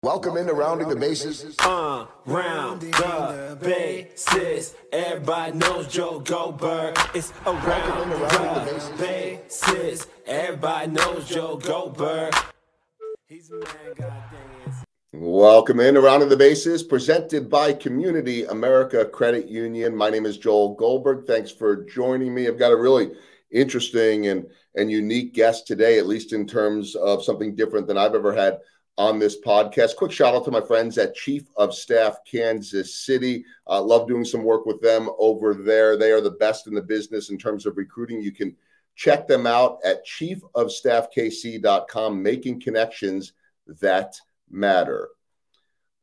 Welcome into Rounding the Bases. Round the bases. Everybody knows Joe Goldberg. It's around the bases. Everybody knows Joe Goldberg. He's a man, goddamn. Welcome into Rounding the Bases, presented by Community America Credit Union. My name is Joel Goldberg. Thanks for joining me. I've got a really interesting and unique guest today, at least in terms of something different than I've ever had on this podcast. Quick shout out to my friends at Chief of Staff Kansas City. Love doing some work with them over there. They are the best in the business in terms of recruiting. You can check them out at chiefofstaffkc.com, making connections that matter.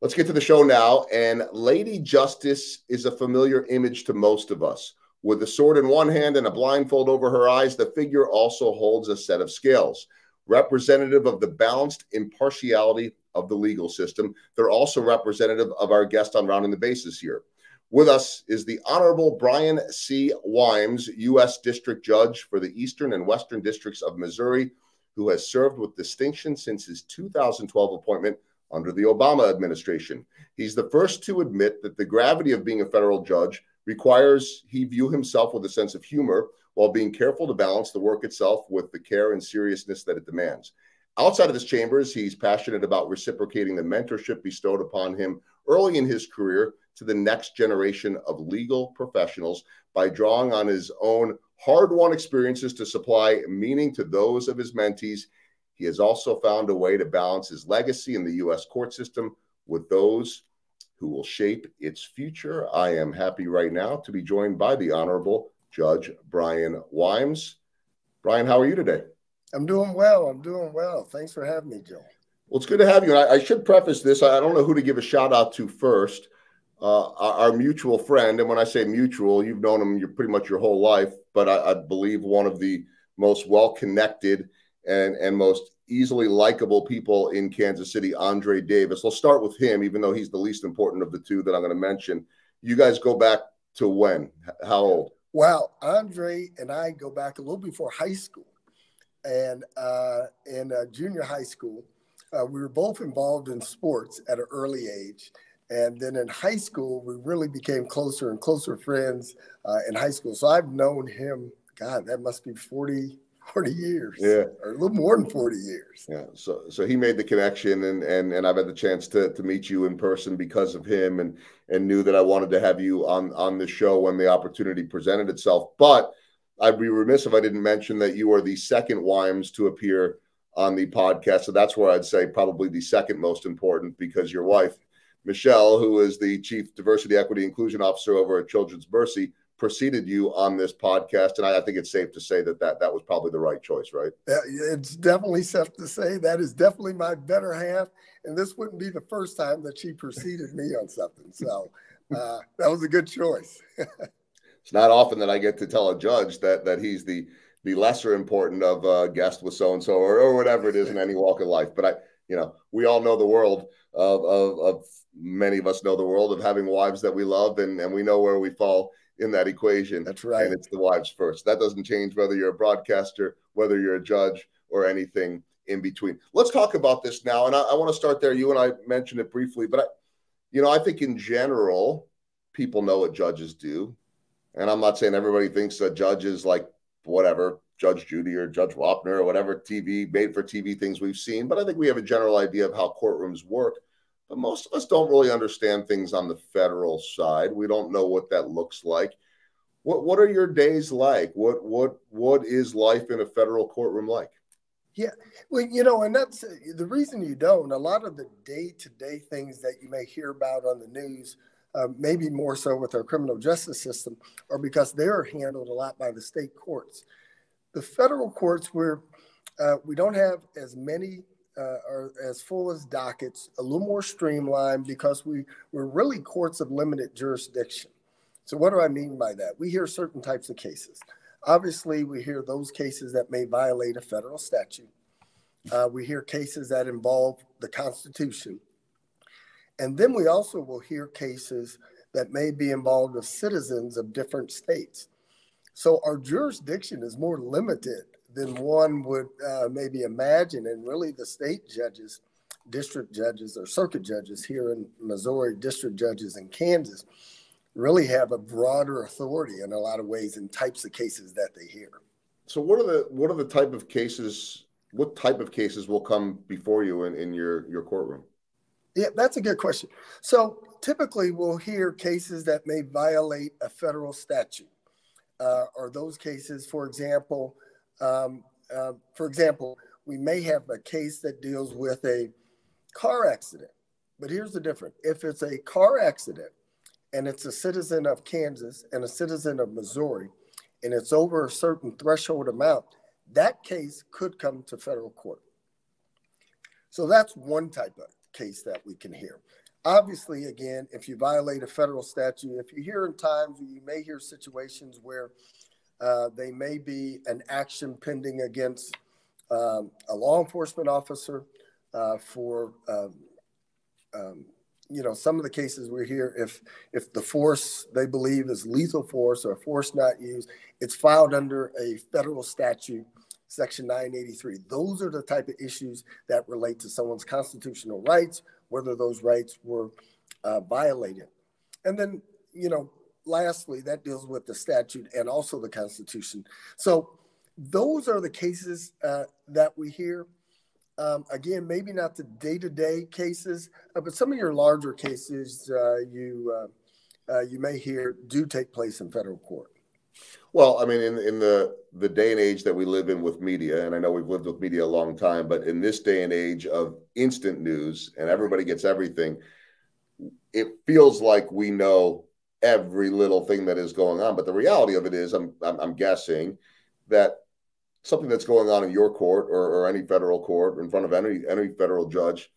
Let's get to the show now. And Lady Justice is a familiar image to most of us. With a sword in one hand and a blindfold over her eyes, the figure also holds a set of scales, representative of the balanced impartiality of the legal system. They're also representative of our guest on Rounding the Bases here. With us is the Honorable Brian C. Wimes, U.S. District Judge for the Eastern and Western Districts of Missouri, who has served with distinction since his 2012 appointment under the Obama administration. He's the first to admit that the gravity of being a federal judge requires he view himself with a sense of humor, while being careful to balance the work itself with the care and seriousness that it demands. Outside of his chambers, he's passionate about reciprocating the mentorship bestowed upon him early in his career to the next generation of legal professionals by drawing on his own hard-won experiences to supply meaning to those of his mentees. He has also found a way to balance his legacy in the U.S. court system with those who will shape its future. I am happy right now to be joined by the Honorable Judge Brian Wimes. Brian, how are you today? I'm doing well. Thanks for having me, Joe. Well, it's good to have you. And I should preface this. I don't know who to give a shout out to first. Our mutual friend, and when I say mutual, you've known him pretty much your whole life, but I believe one of the most well-connected and most easily likable people in Kansas City, Andre Davis. We'll start with him, even though he's the least important of the two that I'm going to mention. You guys go back to when? How old? Well, Andre and I go back a little before high school. And in junior high school, we were both involved in sports at an early age. And then in high school, we really became closer and closer friends in high school. So I've known him, God, that must be 40 years. Yeah. Or a little more than 40 years. Yeah. So he made the connection, and I've had the chance to meet you in person because of him, and knew that I wanted to have you on the show when the opportunity presented itself. But I'd be remiss if I didn't mention that you are the second Wimes to appear on the podcast. So that's where I'd say probably the second most important, because your wife, Michelle, who is the Chief Diversity, Equity, Inclusion Officer over at Children's Mercy, preceded you on this podcast. And I think it's safe to say that was probably the right choice, right? It's definitely safe to say that is definitely my better half. And this wouldn't be the first time that she preceded me on something. So that was a good choice. It's not often that I get to tell a judge that he's the lesser important of a guest with so-and-so or whatever it is in any walk of life. But we all know the world of many of us know the world of having wives that we love, and we know where we fall in that equation. That's right. And it's the wives first. That doesn't change whether you're a broadcaster, whether you're a judge, or anything in between. Let's talk about this now. And I want to start there. You and I mentioned it briefly, but I think in general, people know what judges do. And I'm not saying everybody thinks a judge is like whatever, Judge Judy or Judge Wapner or whatever made for TV things we've seen. But I think we have a general idea of how courtrooms work. But most of us don't really understand things on the federal side. We don't know what that looks like. What are your days like? What is life in a federal courtroom like? Yeah, well, and that's the reason you don't. A lot of the day-to-day things that you may hear about on the news, maybe more so with our criminal justice system, are because they're handled a lot by the state courts. The federal courts, we don't have as many or as full as dockets, a little more streamlined, because we're really courts of limited jurisdiction. So what do I mean by that? We hear certain types of cases. Obviously, we hear those cases that may violate a federal statute. We hear cases that involve the Constitution. And then we also will hear cases that may be involved with citizens of different states. So our jurisdiction is more limited than one would maybe imagine. And really the state judges, district judges or circuit judges here in Missouri, district judges in Kansas, really have a broader authority in a lot of ways in types of cases that they hear. So what are the type of cases? What type of cases will come before you in your courtroom? Yeah, that's a good question. So typically we'll hear cases that may violate a federal statute, or those cases, for example, we may have a case that deals with a car accident. But here's the difference. If it's a car accident and it's a citizen of Kansas and a citizen of Missouri, and it's over a certain threshold amount, that case could come to federal court. So that's one type of case that we can hear. Obviously, again, if you violate a federal statute, if you hear in times, you may hear situations where they may be an action pending against a law enforcement officer for some of the cases we hear, if the force they believe is lethal force or force not used, it's filed under a federal statute, Section 983. Those are the type of issues that relate to someone's constitutional rights, whether those rights were violated. And then, lastly, that deals with the statute and also the Constitution. So those are the cases that we hear. Again, maybe not the day-to-day cases, but some of your larger cases you may hear do take place in federal court. Well, I mean, in the day and age that we live in with media, and I know we've lived with media a long time, but in this day and age of instant news and everybody gets everything, it feels like we know every little thing that is going on. But the reality of it is, I'm guessing that something that's going on in your court or any federal court in front of any federal judge,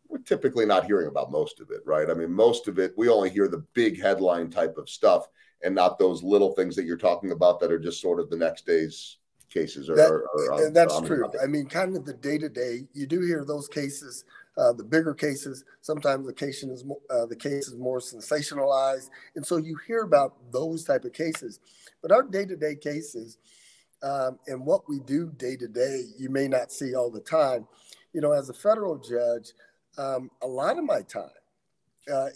we're typically not hearing about most of it, right? I mean, most of it, we only hear the big headline type of stuff and not those little things that you're talking about that are just sort of the next day's cases. That's true. I mean, kind of the day-to-day, you do hear those cases, the bigger cases. Sometimes the case is more sensationalized. And so you hear about those type of cases. But our day-to-day cases, and what we do day to day, you may not see all the time. As a federal judge, a lot of my time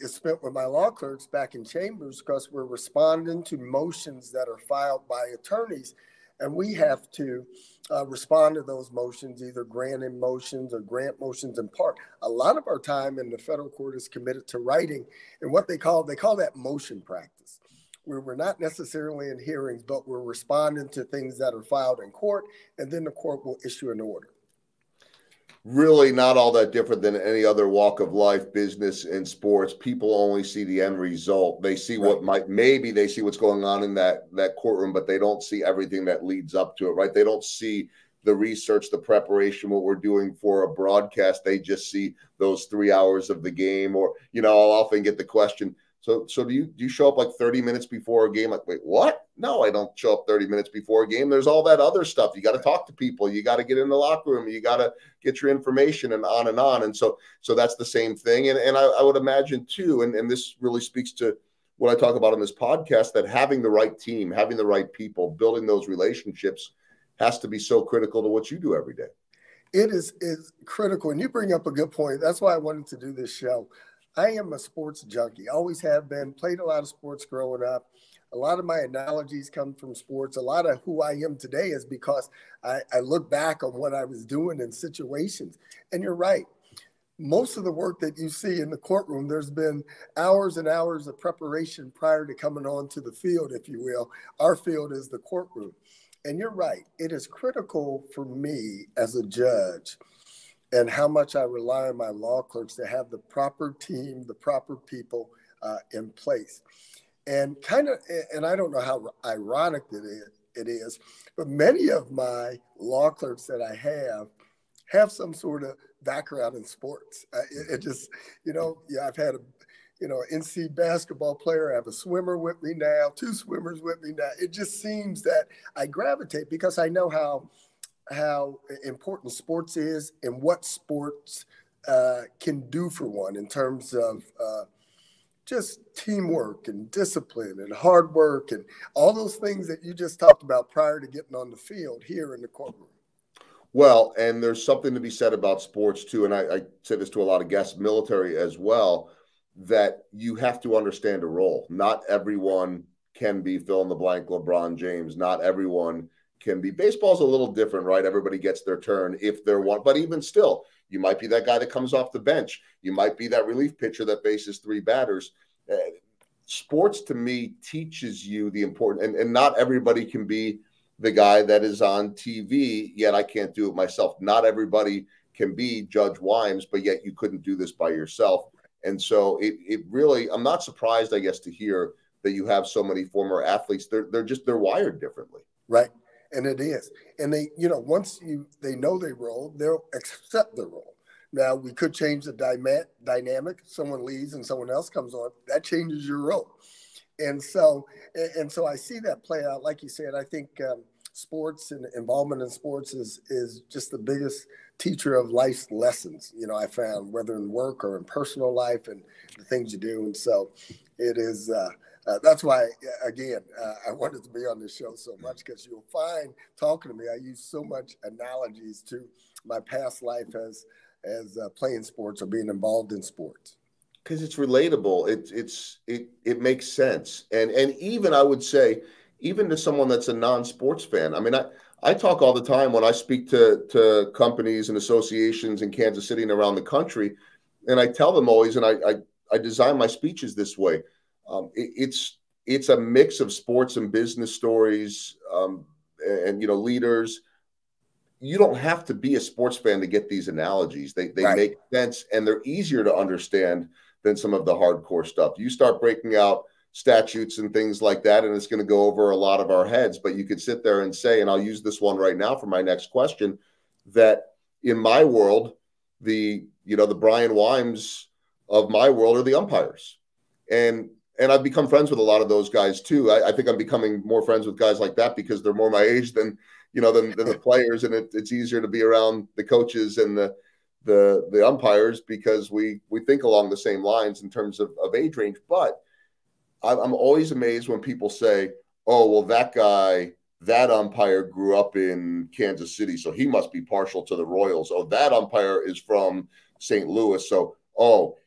is spent with my law clerks back in chambers because we're responding to motions that are filed by attorneys. And we have to respond to those motions, either granting motions or grant motions in part. A lot of our time in the federal court is committed to writing and what they call that motion practice, where we're not necessarily in hearings, but we're responding to things that are filed in court, and then the court will issue an order. Really not all that different than any other walk of life, business and sports. People only see the end result. They see maybe they see what's going on in that courtroom, but they don't see everything that leads up to it, right? They don't see the research, the preparation, what we're doing for a broadcast. They just see those 3 hours of the game, or, I'll often get the question, So do you show up like 30 minutes before a game? Like, wait, what? No, I don't show up 30 minutes before a game. There's all that other stuff. You got to talk to people. You got to get in the locker room. You got to get your information and on and on. And so that's the same thing. And I would imagine too, and this really speaks to what I talk about on this podcast, that having the right team, having the right people, building those relationships has to be so critical to what you do every day. It is critical. And you bring up a good point. That's why I wanted to do this show. I am a sports junkie, always have been, played a lot of sports growing up. A lot of my analogies come from sports. A lot of who I am today is because I look back on what I was doing in situations. And you're right. Most of the work that you see in the courtroom, there's been hours and hours of preparation prior to coming onto the field, if you will. Our field is the courtroom. And you're right. It is critical for me as a judge and how much I rely on my law clerks to have the proper team, the proper people in place. And I don't know how ironic it is, but many of my law clerks that I have some sort of background in sports. It just, I've had an NC basketball player. I have a swimmer with me now, 2 swimmers with me now. It just seems that I gravitate because I know how important sports is and what sports can do for one in terms of just teamwork and discipline and hard work and all those things that you just talked about prior to getting on the field here in the courtroom. Well, and there's something to be said about sports too, and I say this to a lot of guests, military as well, that you have to understand a role. Not everyone can be fill in the blank LeBron James. Not everyone can be. Baseball's a little different, right? Everybody gets their turn if they're one, but even still, you might be that guy that comes off the bench. You might be that relief pitcher that faces three batters. Sports to me teaches you the important, and not everybody can be the guy that is on TV, yet I can't do it myself. Not everybody can be Judge Wimes, but yet you couldn't do this by yourself. And so it really, I'm not surprised, I guess, to hear that you have so many former athletes. They're wired differently. Right. And it is. And they, once they know they role, they'll accept the role. Now, we could change the dynamic. Someone leaves and someone else comes on. That changes your role. And so I see that play out. Like you said, I think sports and involvement in sports is just the biggest teacher of life's lessons, I found, whether in work or in personal life and the things you do. And so it is, that's why, again, I wanted to be on this show so much, because you'll find, talking to me, I use so much analogies to my past life as playing sports or being involved in sports. Because it's relatable. It makes sense. And even, I would say, even to someone that's a non-sports fan, I mean, I talk all the time when I speak to companies and associations in Kansas City and around the country, and I tell them always, and I design my speeches this way. It's a mix of sports and business stories, and leaders. You don't have to be a sports fan to get these analogies. They Right. make sense, and they're easier to understand than some of the hardcore stuff. You start breaking out statutes and things like that, and it's going to go over a lot of our heads. But you could sit there and say, and I'll use this one right now for my next question, that in my world, the Brian Wimes of my world are the umpires. And I've become friends with a lot of those guys too. I think I'm becoming more friends with guys like that because they're more my age than the players, and it's easier to be around the coaches and the umpires because we think along the same lines in terms of age range. But I'm always amazed when people say, oh, well, that umpire grew up in Kansas City, so he must be partial to the Royals. Oh, that umpire is from St. Louis, so,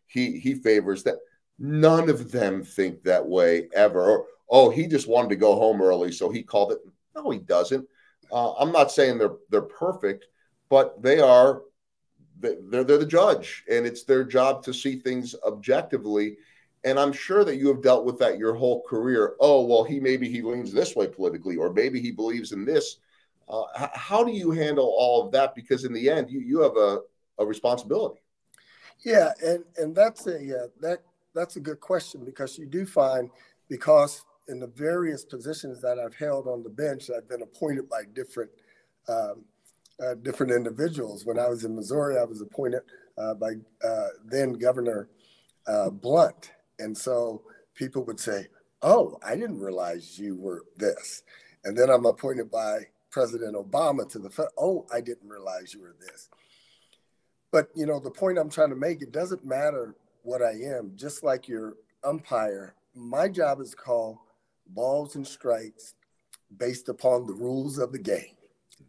he favors that. None of them think that way ever. Or, oh, he just wanted to go home early, so he called it. No, he doesn't. I'm not saying they're perfect, but they're the judge, and it's their job to see things objectively. And I'm sure that you have dealt with that your whole career. Oh, well, maybe he leans this way politically, or maybe he believes in this. How do you handle all of that? Because in the end, you have a responsibility. Yeah, and that's a good question, because you do find, because in the various positions that I've held on the bench, I've been appointed by different individuals. When I was in Missouri, I was appointed by then Governor Blunt. And so people would say, oh, I didn't realize you were this. And then I'm appointed by President Obama to the oh, I didn't realize you were this. But, the point I'm trying to make, it doesn't matter what I am. Just like your umpire, my job is to call balls and strikes based upon the rules of the game,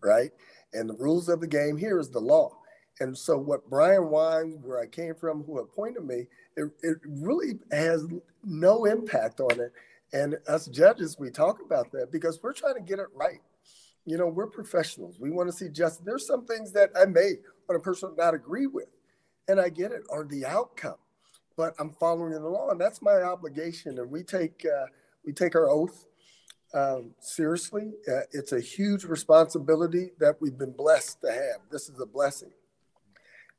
right? And the rules of the game here is the law. And so what Brian Wimes, where I came from, who appointed me, it really has no impact on it. And us judges, we talk about that because we're trying to get it right. We're professionals. We want to see justice. There's some things that I may, on a personal, not agree with, and I get it, or the outcome, but I'm following the law, and that's my obligation. And we take our oath seriously. It's a huge responsibility that we've been blessed to have. This is a blessing.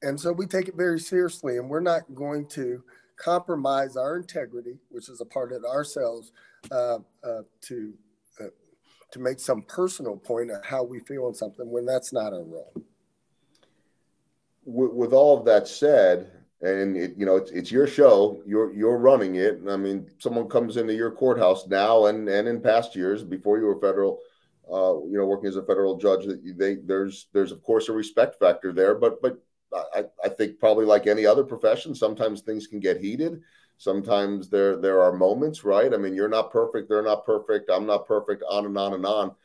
And so we take it very seriously, and we're not going to compromise our integrity, which is a part of ourselves, to make some personal point of how we feel on something when that's not our role. With all of that said, and it's your show, you're running it. I mean, someone comes into your courthouse now and in past years before you were federal, working as a federal judge, there's of course a respect factor there, but I think probably like any other profession, sometimes things can get heated. Sometimes there are moments, right? I mean, you're not perfect, they're not perfect, I'm not perfect, on and on and on.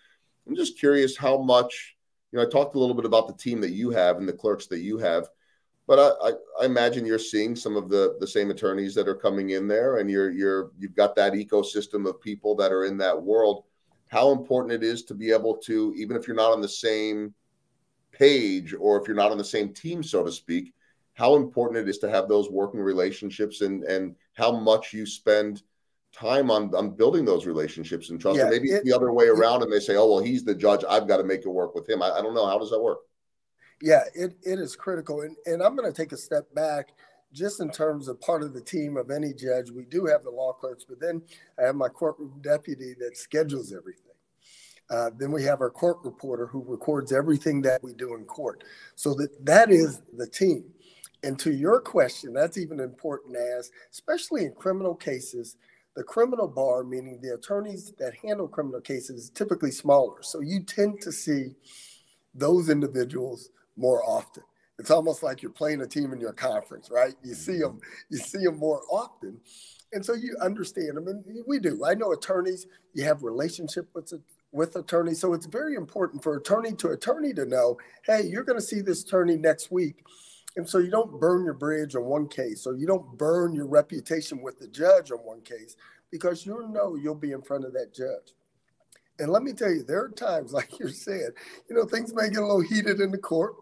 I'm just curious how much I talked a little bit about the team that you have and the clerks that you have, but I imagine you're seeing some of the same attorneys that are coming in there, and you've got that ecosystem of people that are in that world. How important it is to be able to, even if you're not on the same page or if you're not on the same team, so to speak, how important it is to have those working relationships, and how much you spend time on building those relationships and trust. Or maybe it's the other way around and they say, oh, well, he's the judge, I've got to make it work with him. I don't know. How does that work? Yeah, it is critical. And I'm going to take a step back just in terms of part of the team of any judge. We do have the law clerks, but then I have my courtroom deputy that schedules everything. Then we have our court reporter who records everything that we do in court. So that is the team. And to your question, that's even important, as especially in criminal cases, the criminal bar, meaning the attorneys that handle criminal cases, is typically smaller. So you tend to see those individuals more often. It's almost like you're playing a team in your conference, right? You see them more often. And so you understand them, and we do. I know attorneys, you have relationship with attorneys. So it's very important for attorney to know, hey, you're going to see this attorney next week. And so you don't burn your bridge on one case, or you don't burn your reputation with the judge on one case, because you'll be in front of that judge. And let me tell you, there are times, like you said, things may get a little heated in the court.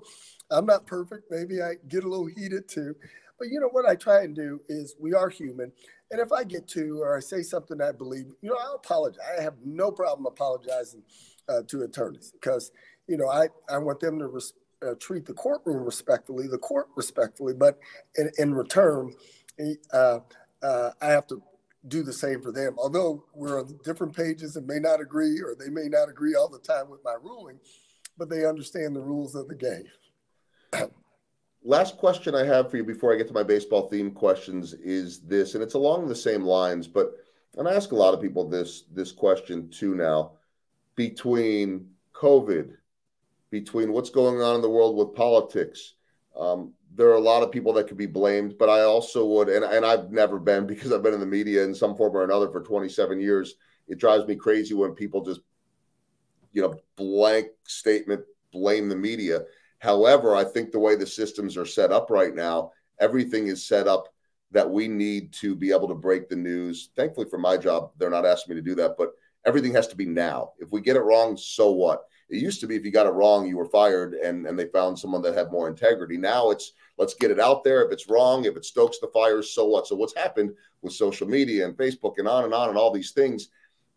I'm not perfect. Maybe I get a little heated too. But what I try and do is, we are human. And if I get to, or I say something I believe, I'll apologize. I have no problem apologizing to attorneys, because, I want them to treat the courtroom respectfully, the court respectfully, but in return, I have to do the same for them. Although we're on different pages and may not agree, or they may not agree all the time with my ruling, but they understand the rules of the game. Last question I have for you before I get to my baseball themed questions is this, and it's along the same lines, but I ask a lot of people this question too now. Between COVID, between what's going on in the world with politics, there are a lot of people that could be blamed, but I also would, and I've never been, because I've been in the media in some form or another for 27 years. It drives me crazy when people just, blank statement, blame the media. However, I think the way the systems are set up right now, everything is set up that we need to be able to break the news. Thankfully for my job, they're not asking me to do that, but everything has to be now. If we get it wrong, so what? It used to be if you got it wrong, you were fired, and they found someone that had more integrity. Now it's, let's get it out there. If it's wrong, if it stokes the fires, so what? So what's happened with social media and Facebook and on and all these things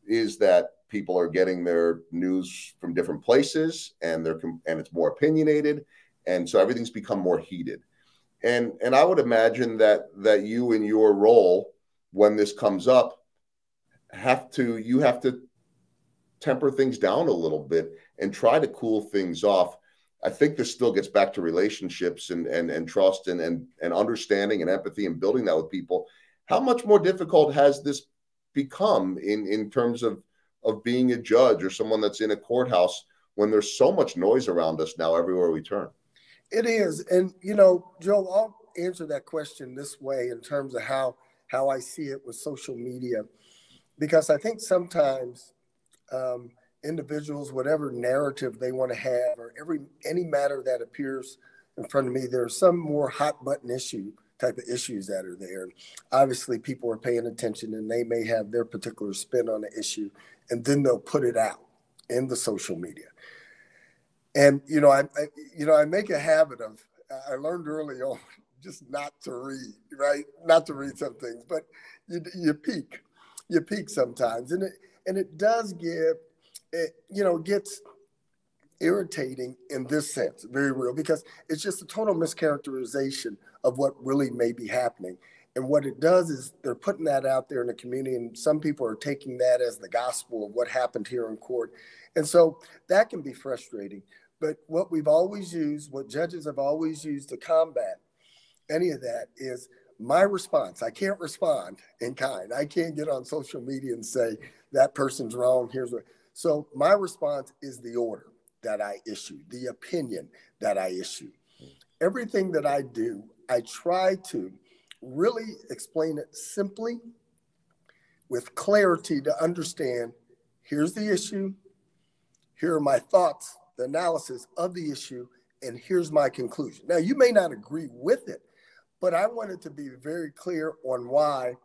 is that people are getting their news from different places, and it's more opinionated. And so everything's become more heated. And I would imagine that you, in your role, when this comes up, you have to temper things down a little bit and try to cool things off. I think this still gets back to relationships and trust and understanding and empathy and building that with people. How much more difficult has this become in terms of being a judge or someone that's in a courthouse when there's so much noise around us now everywhere we turn? It is. And, Joe, I'll answer that question this way in terms of how I see it with social media, because I think sometimes individuals, whatever narrative they want to have, or any matter that appears in front of me, there's some more hot button type of issues that are there. And obviously people are paying attention, and they may have their particular spin on the issue, and then they'll put it out in the social media. And, I make a habit of, I learned early on just not to read, right? Not to read some things, but you peak sometimes. And it does gets irritating in this sense, very real, because it's just a total mischaracterization of what really may be happening. And what it does is they're putting that out there in the community, and some people are taking that as the gospel of what happened here in court. And so that can be frustrating. But what we've always used, what judges have always used to combat any of that, is my response. I can't respond in kind. I can't get on social media and say that person's wrong. Here's what. So my response is the order that I issue, the opinion that I issue. Everything that I do, I try to really explain it simply with clarity to understand, here's the issue, here are my thoughts the analysis of the issue, and here's my conclusion. Now, you may not agree with it, but I wanted to be very clear on why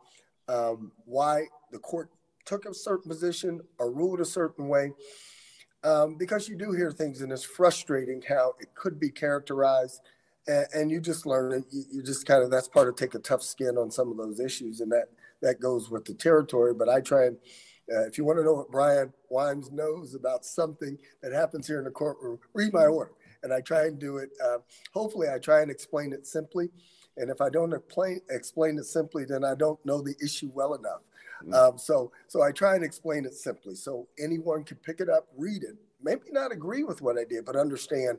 the court took a certain position or ruled a certain way, because you do hear things, and it's frustrating how it could be characterized, and you just learn it. You just kind of, that's part of take a tough skin on some of those issues, and that goes with the territory. But I try and, if you want to know what Brian Wimes knows about something that happens here in the courtroom, read my order. And I try and do it. Hopefully, I try and explain it simply. And if I don't explain it simply, then I don't know the issue well enough. So I try and explain it simply so anyone can pick it up, read it, maybe not agree with what I did, but understand,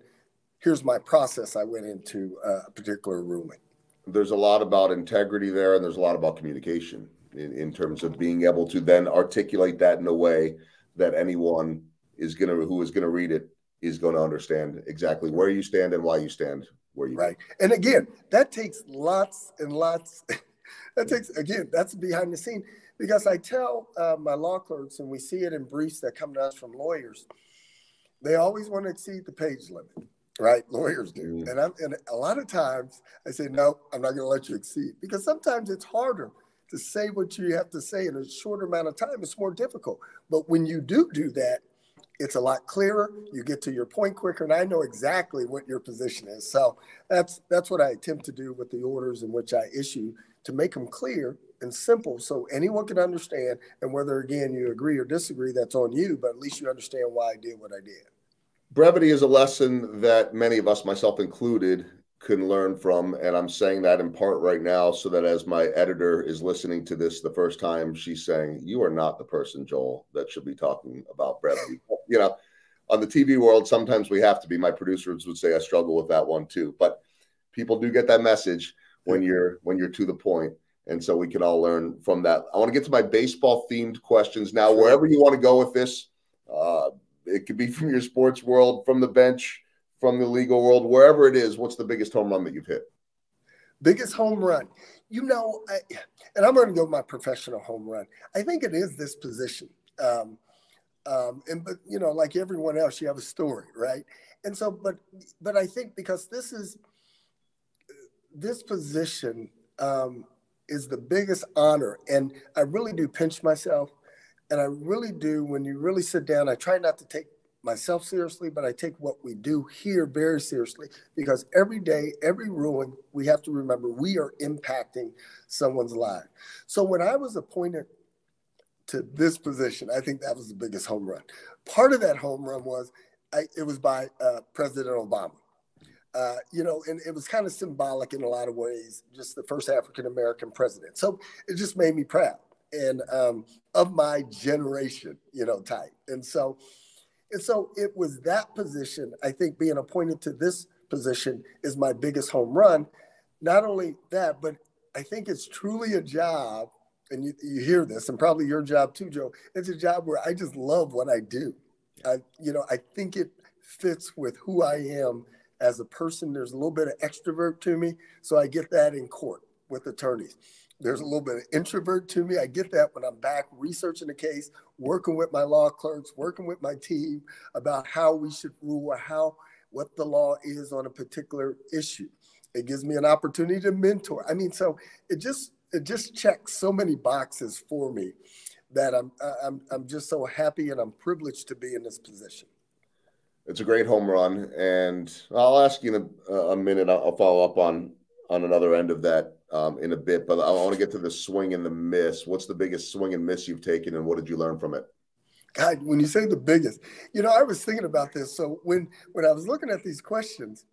here's my process I went into a particular ruling. There's a lot about integrity there, and there's a lot about communication in terms of being able to then articulate that in a way that anyone who is going to read it is going to understand exactly where you stand and why you stand where you right. And again, that takes lots and lots. That's behind the scene, because I tell my law clerks, and we see it in briefs that come to us from lawyers, they always want to exceed the page limit, right? Lawyers do. And a lot of times I say, no, I'm not going to let you exceed, because sometimes it's harder to say what you have to say in a shorter amount of time. It's more difficult. But when you do that, it's a lot clearer. You get to your point quicker, and I know exactly what your position is. So that's what I attempt to do with the orders in which I issue, to make them clear and simple so anyone can understand. And whether, again, you agree or disagree, that's on you, but at least you understand why I did what I did. Brevity is a lesson that many of us, myself included, can learn from. And I'm saying that in part right now so that as my editor is listening to this the first time, she's saying, you are not the person, Joel, that should be talking about brevity. You know, on the TV world, sometimes we have to be. My producers would say I struggle with that one too. But people do get that message when you're to the point. And so we can all learn from that. I want to get to my baseball themed questions now. Wherever you want to go with this, it could be from your sports world, from the bench, from the legal world, wherever it is. What's the biggest home run that you've hit? Biggest home run, and I'm going to go my professional home run. I think it is this position. But like everyone else, you have a story, right? And so, but I think because this position is the biggest honor, and I really do pinch myself, and I really do, when you really sit down, I try not to take myself seriously, but I take what we do here very seriously, because every day, every ruling, we have to remember we are impacting someone's life. So when I was appointed to this position, I think that was the biggest home run. Part of that home run was it was by President Obama. And it was kind of symbolic in a lot of ways, just the first African-American president. So it just made me proud and of my generation, type. And so it was that position. I think being appointed to this position is my biggest home run. Not only that, but I think it's truly a job, and you hear this, and probably your job too, Joe. It's a job where I just love what I do. I think it fits with who I am as a person. There's a little bit of extrovert to me, so I get that in court with attorneys. There's a little bit of introvert to me. I get that when I'm back researching the case, working with my law clerks, working with my team about how we should rule or what the law is on a particular issue. It gives me an opportunity to mentor. So it just checks so many boxes for me that I'm just so happy, and I'm privileged to be in this position. It's a great home run, and I'll ask you in a minute. I'll follow up on another end of that in a bit, but I want to get to the swing and the miss. What's the biggest swing and miss you've taken, and what did you learn from it? God, when you say the biggest, I was thinking about this. So when I was looking at these questions,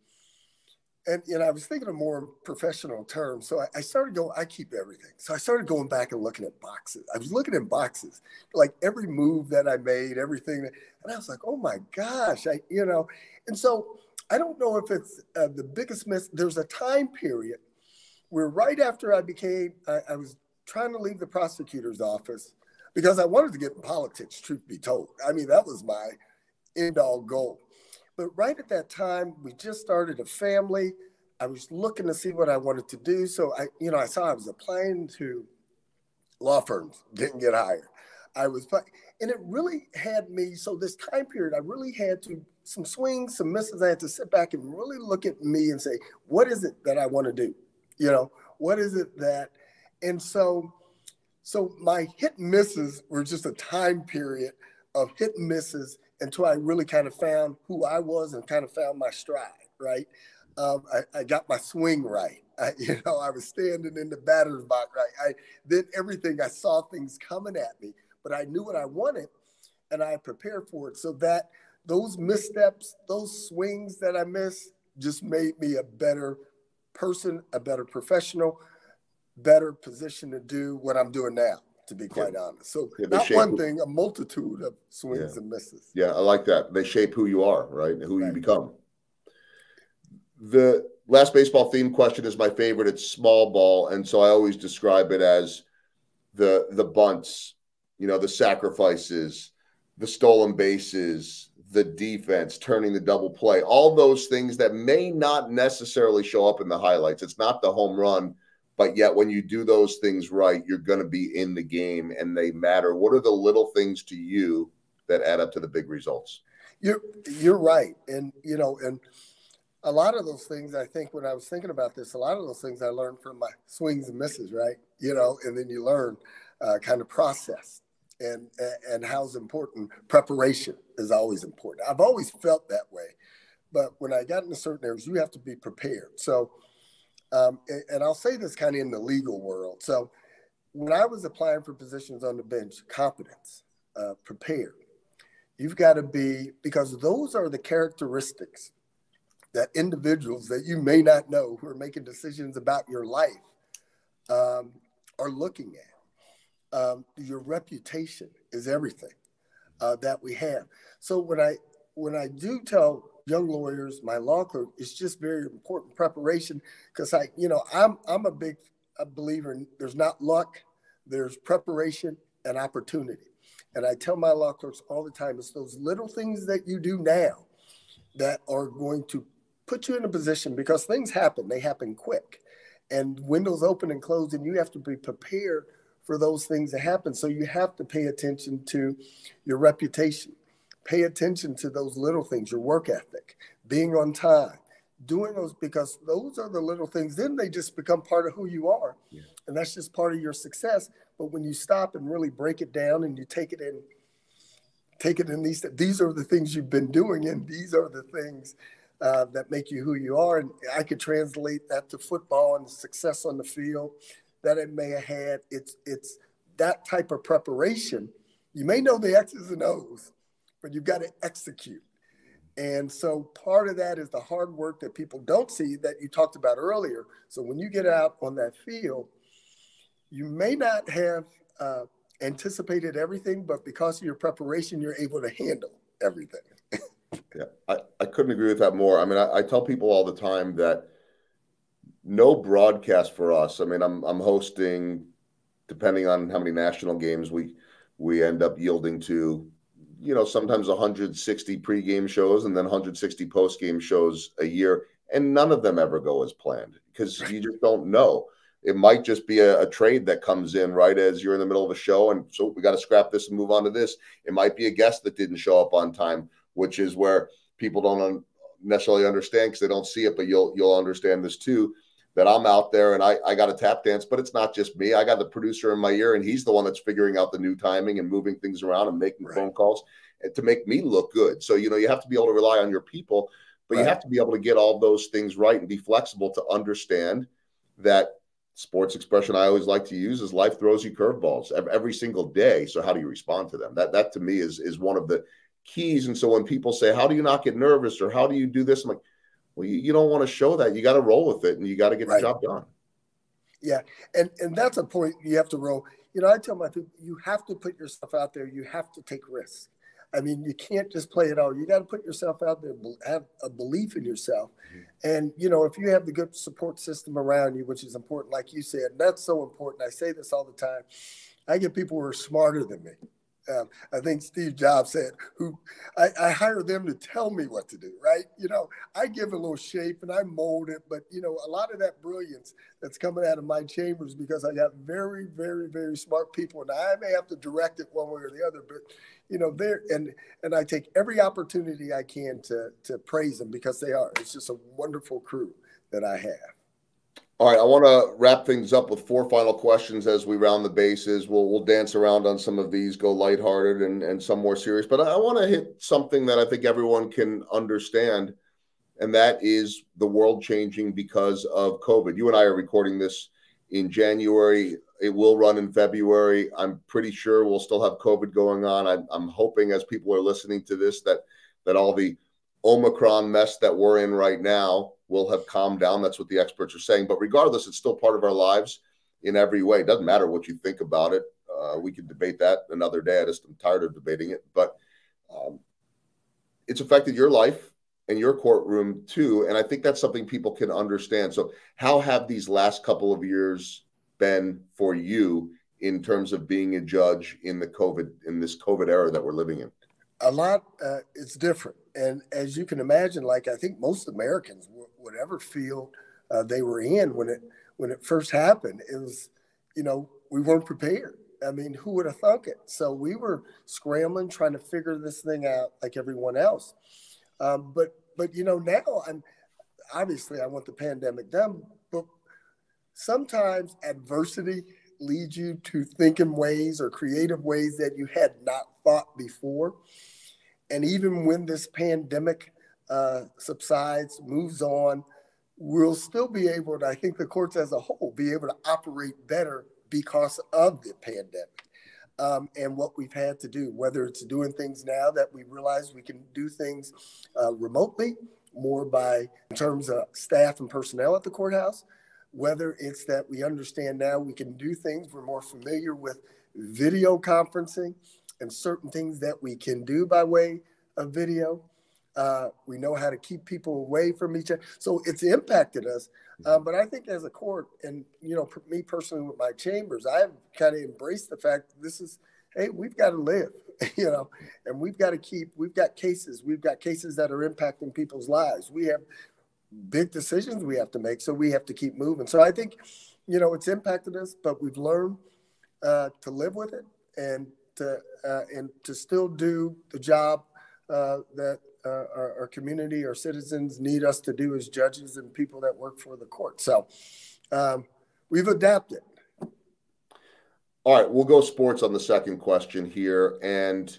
and I was thinking of more professional terms, so I started going, I keep everything. So I started going back and looking at boxes. I was looking at boxes, like every move that I made, everything. And I was like, oh my gosh, and so I don't know if it's the biggest miss. There's a time period where right after I was trying to leave the prosecutor's office because I wanted to get in politics, truth be told. That was my end-all goal. But right at that time, we just started a family. I was looking to see what I wanted to do. So I saw I was applying to law firms, didn't get hired. And it really had me, so this time period, I really had to some swings, some misses. I had to sit back and really look at me and say, what is it that I want to do? You know, what is it that, and so my hit and misses were just a time period of hit and misses until I really kind of found who I was and kind of found my stride, right? I got my swing right. I was standing in the batter's box right. I did everything. I saw things coming at me, but I knew what I wanted, and I prepared for it. So that those missteps, those swings that I missed, just made me a better person, a better professional, better position to do what I'm doing now, to be quite honest. So not one thing, a multitude of swings and misses. Yeah, I like that. They shape who you are, right? And who you become. The last baseball theme question is my favorite. It's small ball. And so I always describe it as the bunts, the sacrifices, the stolen bases, the defense, turning the double play, all those things that may not necessarily show up in the highlights. It's not the home run, but yet when you do those things right, you're going to be in the game and they matter. What are the little things to you that add up to the big results? You're right. And, and a lot of those things, I think when I was thinking about this, a lot of those things I learned from my swings and misses, right? And then you learn kind of process and how's important. Preparation is always important. I've always felt that way. But when I got into certain areas, you have to be prepared. So, and I'll say this kind of in the legal world. So when I was applying for positions on the bench, competence, prepared, you've got to be, because those are the characteristics that individuals that you may not know who are making decisions about your life are looking at. Your reputation is everything that we have. So when I do tell young lawyers, my law clerk, it's just very important preparation, because I'm a big believer in there's not luck, there's preparation and opportunity. And I tell my law clerks all the time, it's those little things that you do now that are going to put you in a position, because things happen, they happen quick, and windows open and close, and you have to be prepared for those things to happen. So you have to pay attention to your reputation. Pay attention to those little things, your work ethic, being on time, doing those, because those are the little things. Then they just become part of who you are. Yeah. And that's just part of your success. But when you stop and really break it down and you take it in these are the things you've been doing, and these are the things that make you who you are. And I could translate that to football and the success on the field that it may have had. It's that type of preparation. You may know the X's and O's, but you've got to execute. And so part of that is the hard work that people don't see that you talked about earlier. So when you get out on that field, you may not have anticipated everything, but because of your preparation, you're able to handle everything. Yeah, I couldn't agree with that more. I mean, I tell people all the time that no broadcast for us. I mean, I'm hosting, depending on how many national games we end up yielding to, sometimes 160 pregame shows and then 160 postgame shows a year, and none of them ever go as planned, because you just don't know. It might just be a trade that comes in right as you're in the middle of a show, and so we got to scrap this and move on to this. It might be a guest that didn't show up on time, which is where people don't necessarily understand because they don't see it, but you'll understand this too, that I'm out there and I got a tap dance, but it's not just me. I got the producer in my ear, and he's the one that's figuring out the new timing and moving things around and making phone calls to make me look good. So, you have to be able to rely on your people, but you have to be able to get all those things right and be flexible to understand that sports expression I always like to use is life throws you curveballs every single day. So how do you respond to them? That to me is one of the keys. And so when people say, how do you not get nervous, or how do you do this? I'm like, well, you don't want to show that. You got to roll with it, and you got to get the job done. Yeah. And that's a point you have to roll. I tell my people, you have to put yourself out there. You have to take risks. I mean, you can't just play it all. You got to put yourself out there, have a belief in yourself. Mm-hmm. And, if you have the good support system around you, which is important, like you said, that's so important. I say this all the time. I get people who are smarter than me, I think Steve Jobs said, "Who I hire them to tell me what to do." Right? I give a little shape and I mold it, but a lot of that brilliance that's coming out of my chambers because I got very, very, very smart people, and I may have to direct it one way or the other, but they're and I take every opportunity I can to praise them because they are. It's just a wonderful crew that I have. All right, I want to wrap things up with 4 final questions as we round the bases. We'll dance around on some of these, go lighthearted and some more serious. But I want to hit something that I think everyone can understand, and that is the world changing because of COVID. You and I are recording this in January. It will run in February. I'm pretty sure we'll still have COVID going on. I'm hoping as people are listening to this that all the Omicron mess that we're in right now will have calmed down. That's what the experts are saying. But regardless, it's still part of our lives in every way. It doesn't matter what you think about it. We can debate that another day. I'm tired of debating it. But it's affected your life and your courtroom too. And I think that's something people can understand. So how have these last couple of years been for you in terms of being a judge in this COVID era that we're living in? A lot. It's different. And as you can imagine, like I think most Americans, whatever field they were in when it first happened, it was, we weren't prepared. I mean, who would have thunk it? So we were scrambling, trying to figure this thing out like everyone else. But now obviously I want the pandemic done, but sometimes adversity leads you to think in ways or creative ways that you had not thought before. And even when this pandemic subsides, moves on, we'll still be able to, I think the courts as a whole, be able to operate better because of the pandemic and what we've had to do, whether it's doing things now that we realize we can do things remotely, more in terms of staff and personnel at the courthouse, whether it's that we understand now we can do things, we're more familiar with video conferencing and certain things that we can do by way of video. We know how to keep people away from each other. So it's impacted us. But I think as a court and, me personally with my chambers, I have kind of embraced the fact that this is, hey, we've got to live, and we've got cases that are impacting people's lives. We have big decisions we have to make, so we have to keep moving. So I think, it's impacted us, but we've learned to live with it and to still do the job that our community, our citizens need us to do as judges and people that work for the court. So we've adapted. All right, we'll go sports on the second question here. And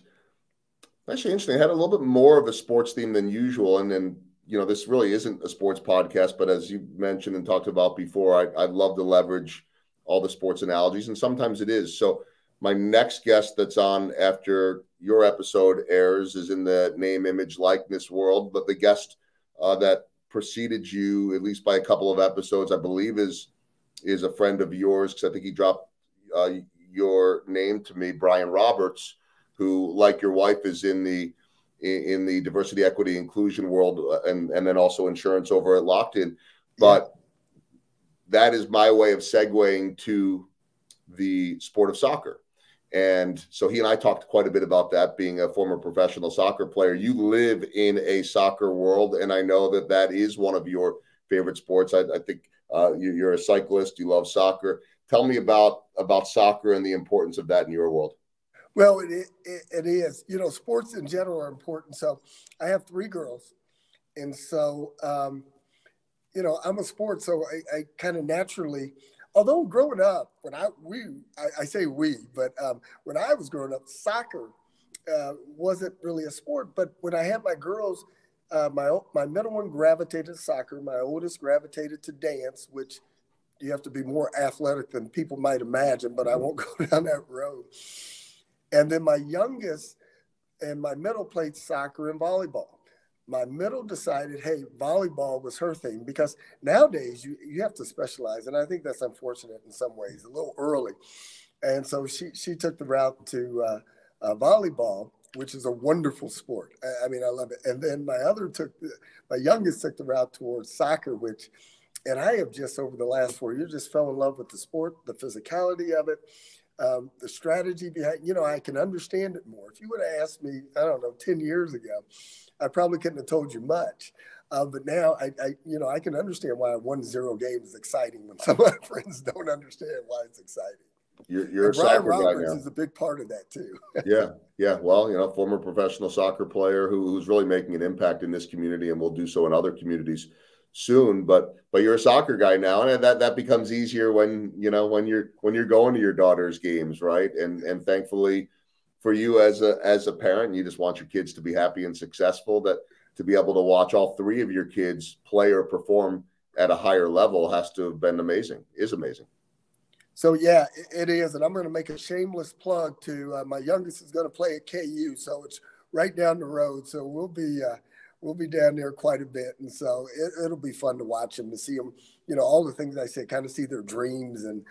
actually interesting, I had a little bit more of a sports theme than usual. And then, this really isn't a sports podcast, but as you mentioned and talked about before, I'd love to leverage all the sports analogies, and sometimes it is. So my next guest that's on after your episode airs is in the name, image, likeness world, but the guest that preceded you, at least by a couple of episodes, I believe is a friend of yours, because I think he dropped your name to me, Brian Roberts, who, like your wife, is in the diversity, equity, inclusion world, and then also insurance over at Locked In. But that is my way of segueing to the sport of soccer. And so he and I talked quite a bit about that, being a former professional soccer player. You live in a soccer world, and I know that is one of your favorite sports. I think you're a cyclist. You love soccer. Tell me about soccer and the importance of that in your world. Well, it is. Sports in general are important. So I have 3 girls. And so, I'm a sport. So I kind of naturally, although growing up, when I say we, but when I was growing up, soccer wasn't really a sport. But when I had my girls, my middle one gravitated to soccer. My oldest gravitated to dance, which you have to be more athletic than people might imagine, but I won't go down that road. And then my youngest and my middle played soccer and volleyball. My middle decided, hey, volleyball was her thing, because nowadays you have to specialize. And I think that's unfortunate in some ways, a little early. And so she took the route to volleyball, which is a wonderful sport. I mean, I love it. And then my youngest took the route towards soccer, and I have just over the last 4 years just fell in love with the sport, the physicality of it. The strategy behind, I can understand it more. If you would have asked me, I don't know, 10 years ago, I probably couldn't have told you much. But now I can understand why a 1-0 game is exciting when some of my friends don't understand why it's exciting. You're a Brian soccer guy Roberts now. is a big part of that too. Yeah. Well, former professional soccer player who's really making an impact in this community, and will do so in other communities soon. But you're a soccer guy now, and that becomes easier when you're going to your daughter's games, right? And thankfully for you as a parent, you just want your kids to be happy and successful. That to be able to watch all three of your kids play or perform at a higher level has to have been amazing. Is amazing. So yeah, it is, and I'm going to make a shameless plug to my youngest is going to play at KU, so it's right down the road. So we'll be down there quite a bit, and so it'll be fun to watch them, to see them, all the things I said, kind of see their dreams and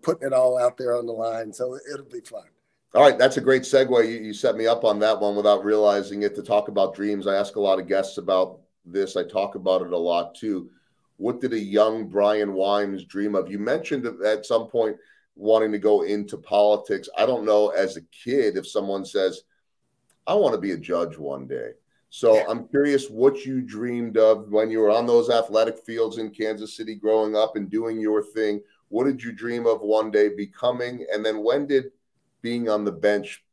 putting it all out there on the line. So it'll be fun. All right, that's a great segue. You set me up on that one without realizing it, to talk about dreams. I ask a lot of guests about this. I talk about it a lot too. What did a young Brian Wimes dream of? You mentioned at some point wanting to go into politics. I don't know, as a kid, if someone says, I want to be a judge one day. So I'm curious what you dreamed of when you were on those athletic fields in Kansas City growing up and doing your thing. What did you dream of one day becoming? And then when did being on the bench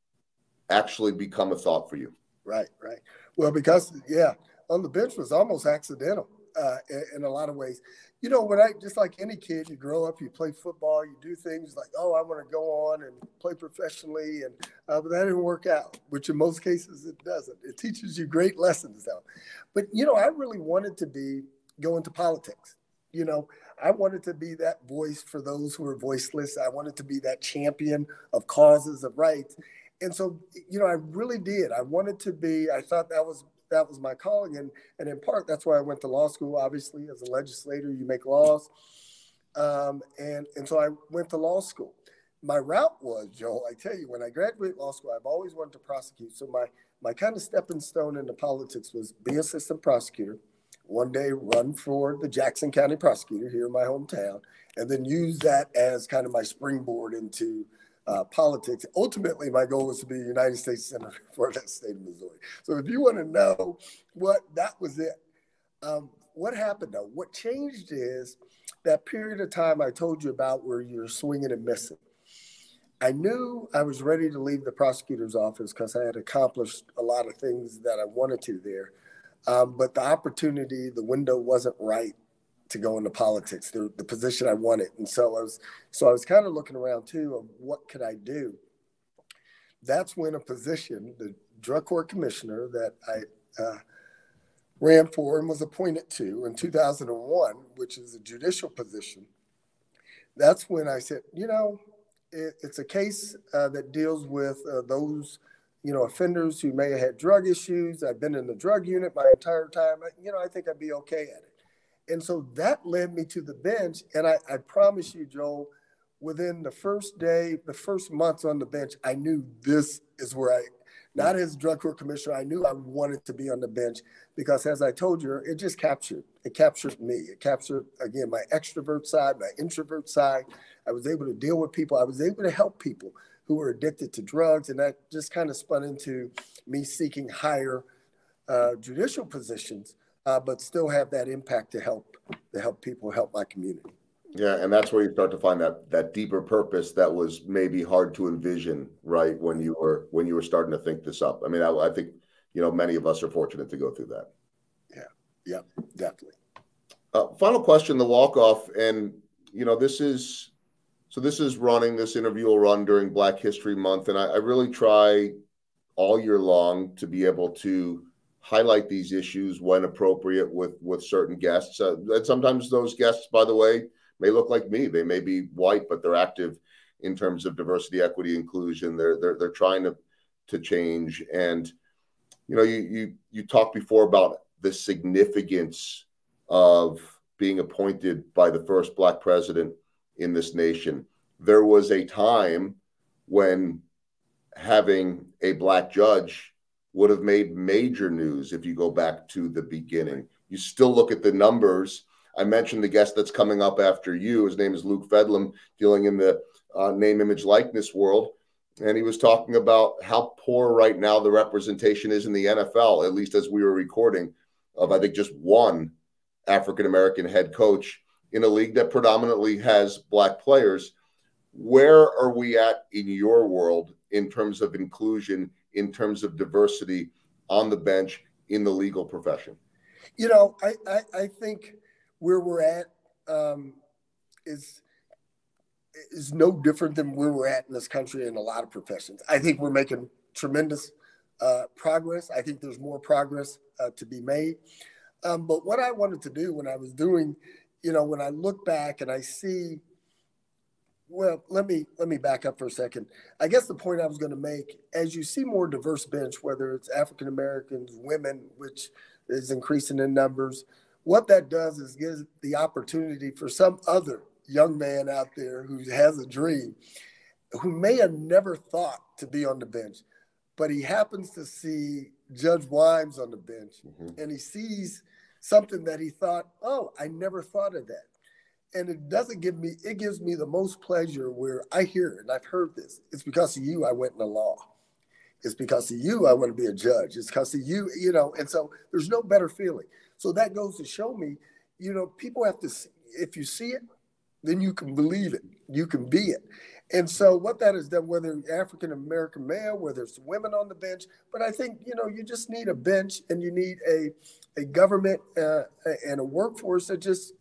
actually become a thought for you? Right. Well, because, on the bench was almost accidental. In a lot of ways, just like any kid, you grow up, you play football, you do things like, oh, I want to go on and play professionally, and but that didn't work out, which in most cases it doesn't. It teaches you great lessons though. But I really wanted to go into politics. I wanted to be that voice for those who are voiceless. I wanted to be that champion of causes of rights. And so, I really did. I wanted to be. I thought that was my calling. And in part, that's why I went to law school. Obviously, as a legislator, you make laws. And so I went to law school. My route was, Joel, I tell you, when I graduated law school, I've always wanted to prosecute. So my kind of stepping stone into politics was be assistant prosecutor, one day run for the Jackson County prosecutor here in my hometown, and then use that as kind of my springboard into politics. Ultimately, my goal was to be a United States Senator for that state of Missouri. So if you want to know that was it. What happened though? What changed is that period of time I told you about where you're swinging and missing. I knew I was ready to leave the prosecutor's office because I had accomplished a lot of things that I wanted to there. But the opportunity, the window wasn't right to go into politics, the position I wanted. And so I was kind of looking around too of what could I do. That's when a position, the drug court commissioner that I ran for and was appointed to in 2001, which is a judicial position. That's when I said, it's a case that deals with those, offenders who may have had drug issues. I've been in the drug unit my entire time. I think I'd be okay at it. And so that led me to the bench. And I promise you, Joel, within the first day, the first months on the bench, I knew this is where not as drug court commissioner, I knew I wanted to be on the bench because, as I told you, it just captured me. It captured, again, my extrovert side, my introvert side. I was able to deal with people. I was able to help people who were addicted to drugs. And that just kind of spun into me seeking higher judicial positions, but still have that impact to help people, help my community. Yeah, and that's where you start to find that deeper purpose that was maybe hard to envision, right, when you were starting to think this up. I mean, I think many of us are fortunate to go through that. Yeah, definitely. Final question: the walk-off, and this is running. This interview will run during Black History Month, and I really try all year long to be able to highlight these issues when appropriate with certain guests. And sometimes those guests, by the way, may look like me. They may be white, but they're active in terms of diversity, equity, inclusion. They're trying to change. And you talked before about the significance of being appointed by the first Black president in this nation. There was a time when having a Black judge would have made major news if you go back to the beginning. You still look at the numbers. I mentioned the guest that's coming up after you. His name is Luke Fedlam, dealing in the name, image, likeness world. And he was talking about how poor right now the representation is in the NFL, at least as we were recording, of I think just one African-American head coach in a league that predominantly has Black players. Where are we at in your world in terms of inclusion, in terms of diversity on the bench in the legal profession? You know, I think where we're at is no different than where we're at in this country in a lot of professions. I think we're making tremendous progress. I think there's more progress to be made. But what I wanted to do when I was doing, you know, when I look back and I see, well, let me back up for a second. I guess the point I was going to make, as you see more diverse bench, whether it's African Americans, women, which is increasing in numbers, what that does is gives the opportunity for some other young man out there who has a dream, who may have never thought to be on the bench, but he happens to see Judge Wimes on the bench, and he sees something that he thought, oh, I never thought of that. And it gives me the most pleasure where I hear it, and I've heard this. It's because of you I went into law. It's because of you I want to be a judge. It's because of you, you know, and so there's no better feeling. So that goes to show me, you know, people have to see, if you see it, then you can believe it. You can be it. And so what that has done, whether African-American male, whether it's women on the bench, but I think, you know, you just need a bench and you need a government and a workforce that just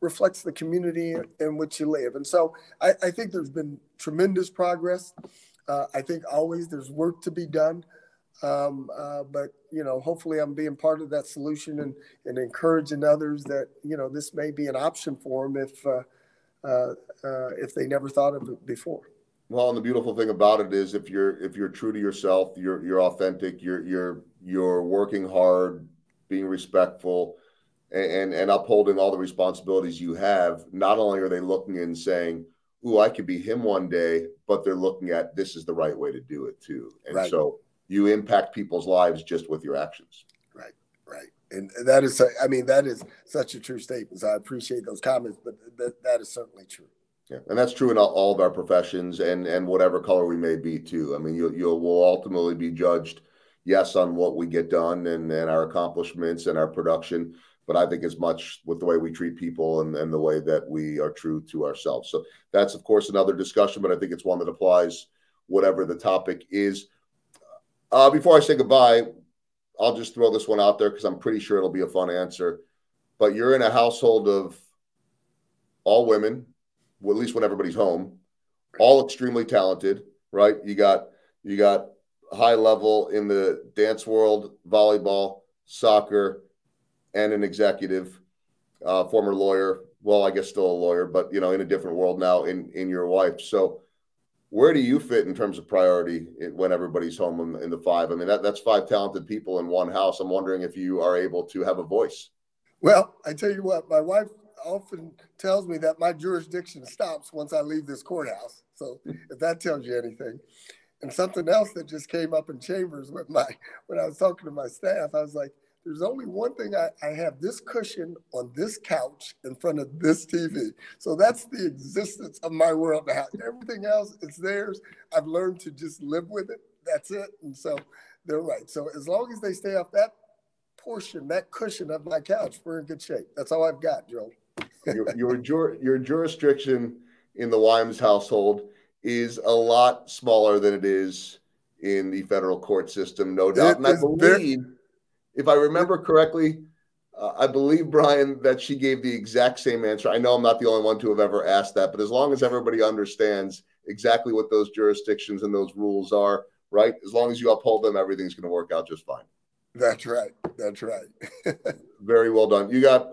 reflects the community in which you live. And so I think there's been tremendous progress. I think always there's work to be done. But, you know, hopefully I'm being part of that solution and encouraging others that, you know, this may be an option for them if they never thought of it before. Well, and the beautiful thing about it is if you're true to yourself, you're authentic, you're working hard, being respectful, and upholding all the responsibilities you have. Not only are they looking and saying, "Ooh, I could be him one day," but they're looking at this is the right way to do it too. And so you impact people's lives just with your actions. Right, right. And that is, I mean, that is such a true statement. So I appreciate those comments, but that is certainly true. Yeah, and that's true in all of our professions and whatever color we may be too. I mean, will ultimately be judged, yes, on what we get done and our accomplishments and our production, but I think as much with the way we treat people and the way that we are true to ourselves. So that's, of course, another discussion, but I think it's one that applies whatever the topic is. Before I say goodbye, I'll just throw this one out there because I'm pretty sure it'll be a fun answer. But you're in a household of all women, well, at least when everybody's home, all extremely talented, right? You got high level in the dance world, volleyball, soccer, and an executive, former lawyer. Well, I guess still a lawyer, but, you know, in a different world now in your wife. So where do you fit in terms of priority when everybody's home in the five? I mean, that's five talented people in one house. I'm wondering if you are able to have a voice. Well, I tell you what, my wife often tells me that my jurisdiction stops once I leave this courthouse. So if that tells you anything. And something else that just came up in chambers when I was talking to my staff, I was like, there's only one thing I have this cushion on this couch in front of this TV. So that's the existence of my world now. Everything else, it's theirs. I've learned to just live with it. That's it. And so they're right. So as long as they stay off that portion, that cushion of my couch, we're in good shape. That's all I've got, Joe. Your jurisdiction in the Wimes household is a lot smaller than it is in the federal court system, no doubt. And I believe, if I remember correctly, I believe, Brian, that she gave the exact same answer. I know I'm not the only one to have ever asked that, but as long as everybody understands exactly what those jurisdictions and those rules are, right? As long as you uphold them, everything's going to work out just fine. That's right. That's right. Very well done. You got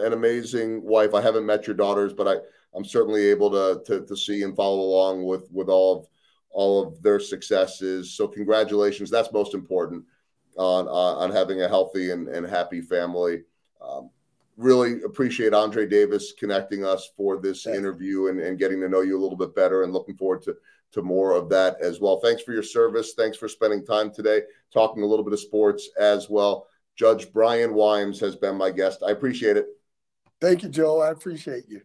an amazing wife. I haven't met your daughters, but I'm certainly able to see and follow along with all of their successes. So congratulations. That's most important on having a healthy and happy family. Really appreciate Andre Davis connecting us for this interview and getting to know you a little bit better, and looking forward to more of that as well. Thanks for your service. Thanks for spending time today, talking a little bit of sports as well. Judge Brian Wimes has been my guest. I appreciate it. Thank you, Joe. I appreciate you.